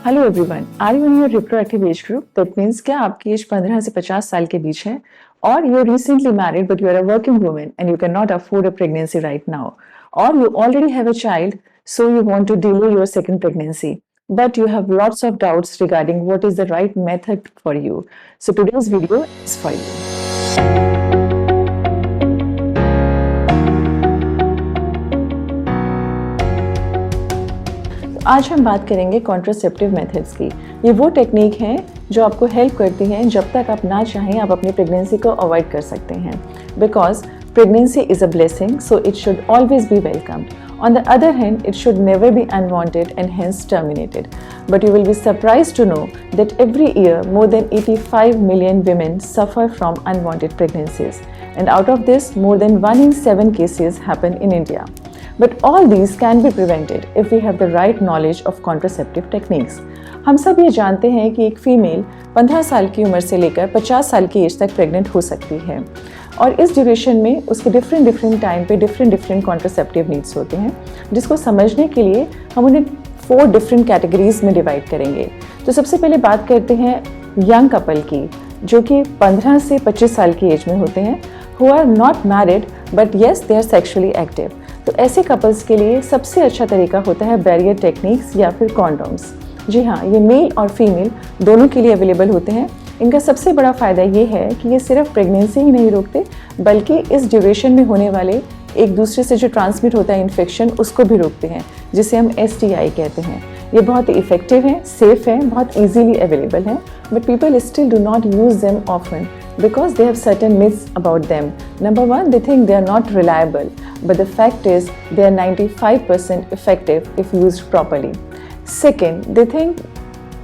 Hello everyone, are you in your reproductive age group? That means क्या आपकी as 15 से 50 साल के बीच है और you are recently married but you are a working woman and you can not afford a pregnancy right now, और you already have a child so you want to delay your second pregnancy, but you have lots of doubts regarding what is the right method for you. So today's video is for you. आज हम बात करेंगे contraceptive methods की। ये वो technique है जो आपको हेल्प करती हैं जब तक आप ना चाहें आप अपनी प्रेगनेंसी को अवॉइड कर सकते हैं, because pregnancy is a blessing, so it should always be welcomed. On the other hand, it should never be unwanted and hence terminated. But you will be surprised to know that every year more than 85 million women suffer from unwanted pregnancies, and out of this more than 1 in 7 cases happen in India. But all these can be prevented if we have the right knowledge of contraceptive techniques. हम सब ये जानते हैं कि एक female 15 साल की उम्र से लेकर 50 साल की एज तक प्रेग्नेंट हो सकती है, और इस ड्यूरेशन में उसके डिफरेंट टाइम पे डिफरेंट कॉन्ट्रासेप्टिव नीड्स होते हैं, जिसको समझने के लिए हम उन्हें 4 डिफरेंट कैटेगरीज में डिवाइड करेंगे. तो सबसे पहले बात करते हैं यंग कपल की, जो कि 15 से 25 साल की एज में होते हैं, who are not married but yes they are sexually active. तो ऐसे कपल्स के लिए सबसे अच्छा तरीका होता है बैरियर टेक्निक्स या फिर कॉन्डोम्स. जी हाँ, ये मेल और फीमेल दोनों के लिए अवेलेबल होते हैं. इनका सबसे बड़ा फ़ायदा ये है कि ये सिर्फ प्रेगनेंसी ही नहीं रोकते, बल्कि इस ड्यूरेशन में होने वाले एक दूसरे से जो ट्रांसमिट होता है इन्फेक्शन, उसको भी रोकते हैं, जिसे हम STI कहते हैं. ये बहुत इफेक्टिव है, सेफ है, बहुत इजीली अवेलेबल है, but people still do not use them often because they have certain myths about them. Number one, they think they are not reliable, but the fact is they are 95% effective if used properly. Second, they think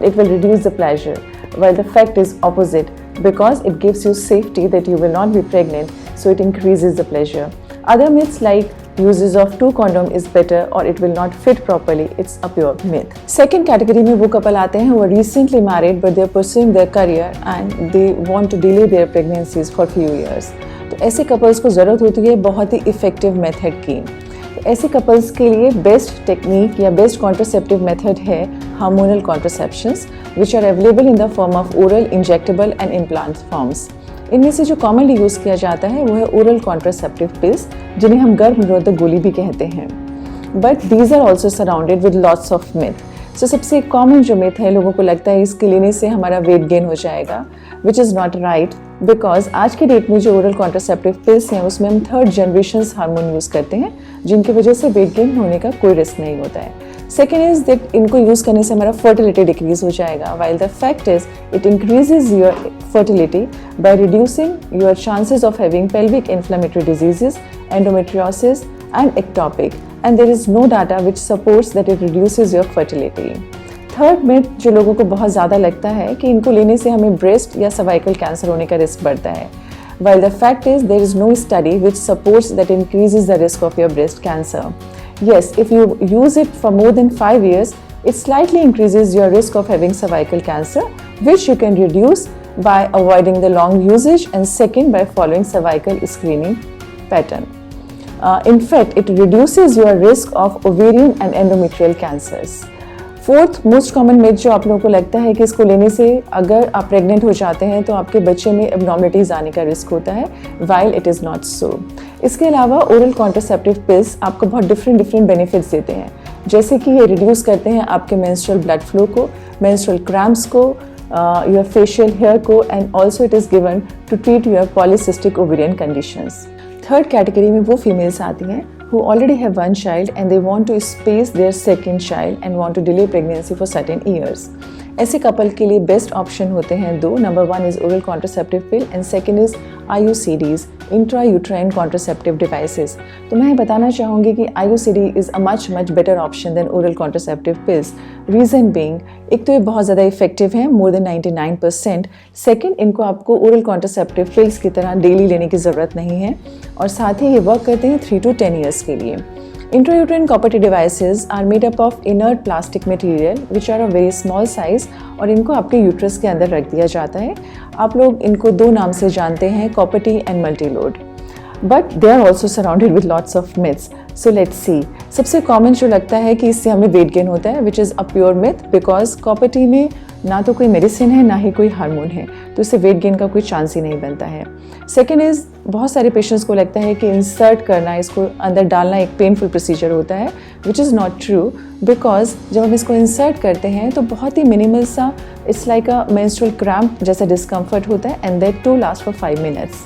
it will reduce the pleasure, while the fact is opposite, because it gives you safety that you will not be pregnant, so it increases the pleasure. Other myths like uses of 2 condom is better or it will not fit properly, it's a pure myth. Second category में वो couple आते हैं who are recently married but they are pursuing their career and they want to delay their pregnancies for few years. तो ऐसे couples को ज़रूरत होती है बहुत ही effective method की. तो ऐसे couples के लिए बेस्ट टेक्निक या बेस्ट कॉन्ट्रासेप्टिव मेथड है hormonal कॉन्ट्रासेप्शंस, which are available in the form of oral, injectable and implant forms. इनमें से जो कॉमनली यूज़ किया जाता है वो है ओरल कॉन्ट्रासेप्टिव पिल्स, जिन्हें हम गर्भ निरोधक गोली भी कहते हैं. But these are also surrounded with lots of myth. So सबसे कॉमन जो मिथ है, लोगों को लगता है इसके लेने से हमारा वेट गेन हो जाएगा, विच इज़ नॉट राइट, बिकॉज आज के डेट में जो ओरल कॉन्ट्रासेप्टिव पिल्स हैं उसमें हम 3rd जनरेशन हार्मोन यूज़ करते हैं, जिनकी वजह से वेट गेन होने का कोई रिस्क नहीं होता है. सेकेंड इज दैट इनको यूज़ करने से हमारा फर्टिलिटी डिक्रीज हो जाएगा, while the fact is it increases your fertility by reducing your chances of having pelvic inflammatory diseases, endometriosis and ectopic, and there is no data which supports that it reduces your fertility. Third myth जो लोगों को बहुत ज़्यादा लगता है कि इनको लेने से हमें ब्रेस्ट या सर्वाइकल कैंसर होने का रिस्क बढ़ता है, while the fact is there is no study which supports that increases the risk of your breast cancer. Yes, if you use it for more than 5 years, it slightly increases your risk of having cervical cancer, which you can reduce by avoiding the long usage, and second by following cervical screening pattern. In fact, it reduces your risk of ovarian and endometrial cancers. Fourth most common myth जो आप लोगों को लगता है कि इसको लेने से अगर आप प्रेग्नेंट हो जाते हैं तो आपके बच्चे में एब्नॉर्मलिटीज आने का रिस्क होता है, while it is not so. इसके अलावा ओरल कॉन्ट्रासेप्टिव पिल्स आपको बहुत डिफरेंट बेनिफिट्स देते हैं, जैसे कि ये रिड्यूस करते हैं आपके मेंस्ट्रुअल ब्लड फ्लो को, मेंस्ट्रुअल क्रैम्प्स को, योर फेशियल हेयर को, and also it is given to treat your polycystic ovarian conditions. Third category में वो फीमेल्स आती हैं who already have 1 child and they want to space their second child and want to delay pregnancy for certain years. ऐसे couple के लिए best option होते हैं 2. Number 1 is oral contraceptive pill and second is IUCDs, intra uterine contraceptive devices. तो मैं बताना चाहूँगी कि IUCD is a much better option than oral contraceptive pills. Reason being, एक तो ये बहुत ज़्यादा इफेक्टिव है, मोर देन 99%. सेकेंड, इनको आपको ओरल कॉन्ट्रासेप्टिव पिल्स की तरह डेली लेने की ज़रूरत नहीं है, और साथ ही ये वर्क करते हैं 3 to 10 ईयर्स के लिए. Intrauterine copper devices are made up of inert plastic material which are of very small size, और इनको आपके यूट्रस के अंदर रख दिया जाता है. आप लोग इनको 2 नाम से जानते हैं, copper T and multi load. But they are also surrounded with lots of myths. So let's see. सबसे कॉमन जो लगता है कि इससे हमें वेट गेन होता है, which is a pure myth, because copper T में ना तो कोई मेडिसिन है ना ही कोई हार्मोन है, तो इससे वेट गेन का कोई चांस ही नहीं बनता है. सेकेंड इज़, बहुत सारे पेशेंट्स को लगता है कि इंसर्ट करना, इसको अंदर डालना एक पेनफुल प्रोसीजर होता है, which is not true, because जब हम इसको इंसर्ट करते हैं तो बहुत ही मिनिमल सा, it's like a menstrual cramp जैसा डिस्कम्फर्ट होता है, and that too last for 5 minutes.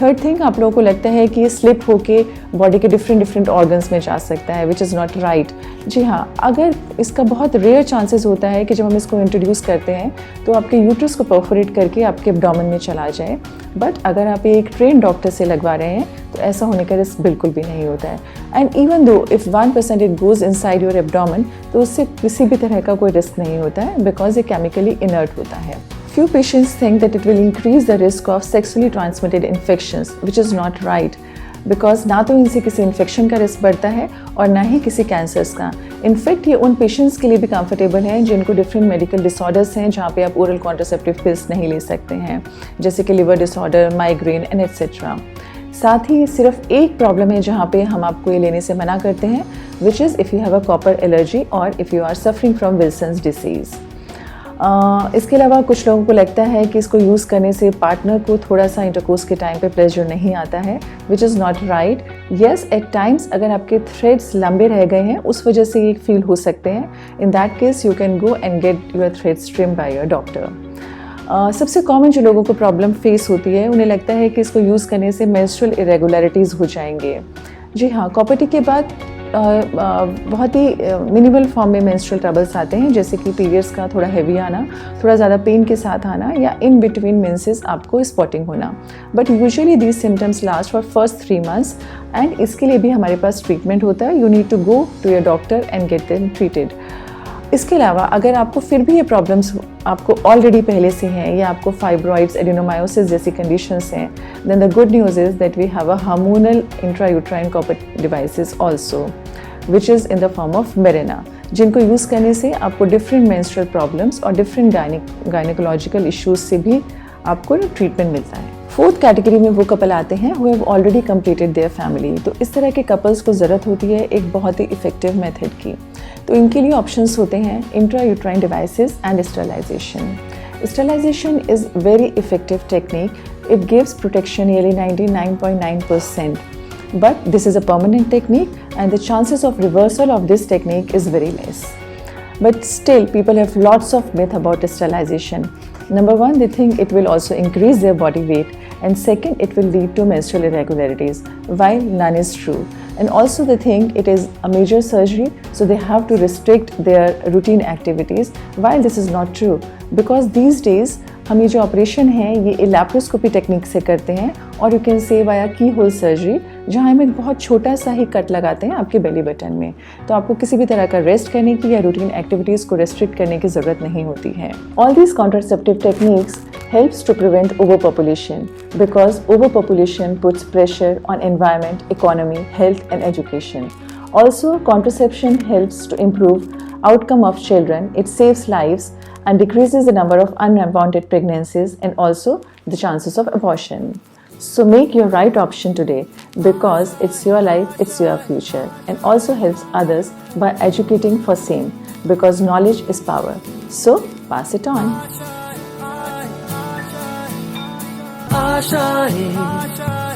Third thing, आप लोगों को लगता है कि ये स्लिप होके बॉडी के डिफरेंट ऑर्गन्स में जा सकता है, विच इज़ नॉट राइट. जी हाँ, अगर इसका बहुत रेयर चांसेस होता है कि जब हम इसको इंट्रोड्यूस करते हैं तो आपके यूट्रस को परफोरेट करके आपके एब्डोमेन में चला जाए, बट अगर आप एक ट्रेन डॉक्टर से लगवा रहे हैं तो ऐसा होने का रिस्क बिल्कुल भी नहीं होता है. And even though if 1% it goes inside your abdomen, तो उससे किसी भी तरह का कोई रिस्क नहीं होता है, बिकॉज ये केमिकली इनर्ट होता है. Few patients think that it will increase the risk of sexually transmitted infections, which is not right, because ना तो इनसे किसी इन्फेक्शन का रिस्क बढ़ता है और ना ही किसी कैंसर्स का. इनफैक्ट ये उन पेशेंट्स के लिए भी कंफर्टेबल है जिनको डिफरेंट मेडिकल डिसऑर्डर्स हैं, जहाँ पे आप ओरल कॉन्ट्रासेप्टिव पिल्स नहीं ले सकते हैं, जैसे कि liver disorder, migraine and etcetera. साथ ही सिर्फ एक प्रॉब्लम है जहाँ पे हम आपको ये लेने से मना करते हैं, which is if you have a copper allergy और if you are suffering from Wilson's disease. इसके अलावा कुछ लोगों को लगता है कि इसको यूज़ करने से पार्टनर को थोड़ा सा इंटरकोर्स के टाइम पे प्लेजर नहीं आता है, which is not right. Yes, at times अगर आपके थ्रेड्स लंबे रह गए हैं उस वजह से ये फील हो सकते हैं. In that case you can go and get your threads trim by your doctor. सबसे कॉमन जो लोगों को प्रॉब्लम फेस होती है, उन्हें लगता है कि इसको यूज़ करने से मेंस्ट्रुअल इरेगुलरिटीज़ हो जाएंगे. जी हाँ, कॉपर टी के बाद बहुत ही मिनिमल फॉर्म में मेंस्ट्रुअल ट्रबल्स आते हैं, जैसे कि पीरियड्स का थोड़ा हैवी आना, थोड़ा ज़्यादा पेन के साथ आना, या इन बिटवीन मेंसेस आपको स्पॉटिंग होना. But usually these symptoms last for first 3 months, and इसके लिए भी हमारे पास ट्रीटमेंट होता है. You need to go to your doctor and get them treated. इसके अलावा अगर आपको फिर भी ये प्रॉब्लम्स आपको ऑलरेडी पहले से हैं, या आपको फाइब्रॉइड्स, एडिनोमायोसिस जैसी कंडीशंस हैं, then the good news is that we have a hormonal intrauterine copper devices also, which is in the form of Mirena, जिनको यूज़ करने से आपको डिफरेंट मेंस्ट्रुअल प्रॉब्लम्स और डिफरेंट गायनिकोलॉजिकल इश्यूज से भी आपको ट्रीटमेंट मिलता है. फोर्थ कैटेगरी में वो कपल आते हैं who have already completed their family. तो इस तरह के कपल्स को ज़रूरत होती है एक बहुत ही इफेक्टिव मेथड की. तो इनके लिए ऑप्शंस होते हैं intrauterine devices and sterilization. Sterilization is very effective technique. It gives protection nearly 99.9%. But this is a permanent technique, and the chances of reversal of this technique is very less. But still, people have lots of myth about sterilization. Number one, they think it will also increase their body weight, and second, it will lead to menstrual irregularities, while none is true. And also they think it is a major surgery, so they have to restrict their routine activities, while this is not true, because these days हम ये जो operation है ये laparoscopy technique से करते हैं, और you can say via की होल सर्जरी, जहाँ हम एक बहुत छोटा सा ही कट लगाते हैं आपके बेली बटन में. तो आपको किसी भी तरह का रेस्ट करने की या रूटीन एक्टिविटीज़ को रेस्ट्रिक्ट करने की ज़रूरत नहीं होती है. All these contraceptive techniques helps to prevent overpopulation, because overpopulation puts pressure on environment, economy, health and education. Also, contraception helps to improve outcome of children. It saves lives and decreases the number of unwanted pregnancies and also the chances of abortion. So make your right option today, because it's your life, it's your future, and also helps others by educating for same, because knowledge is power. So pass it on. आशाएं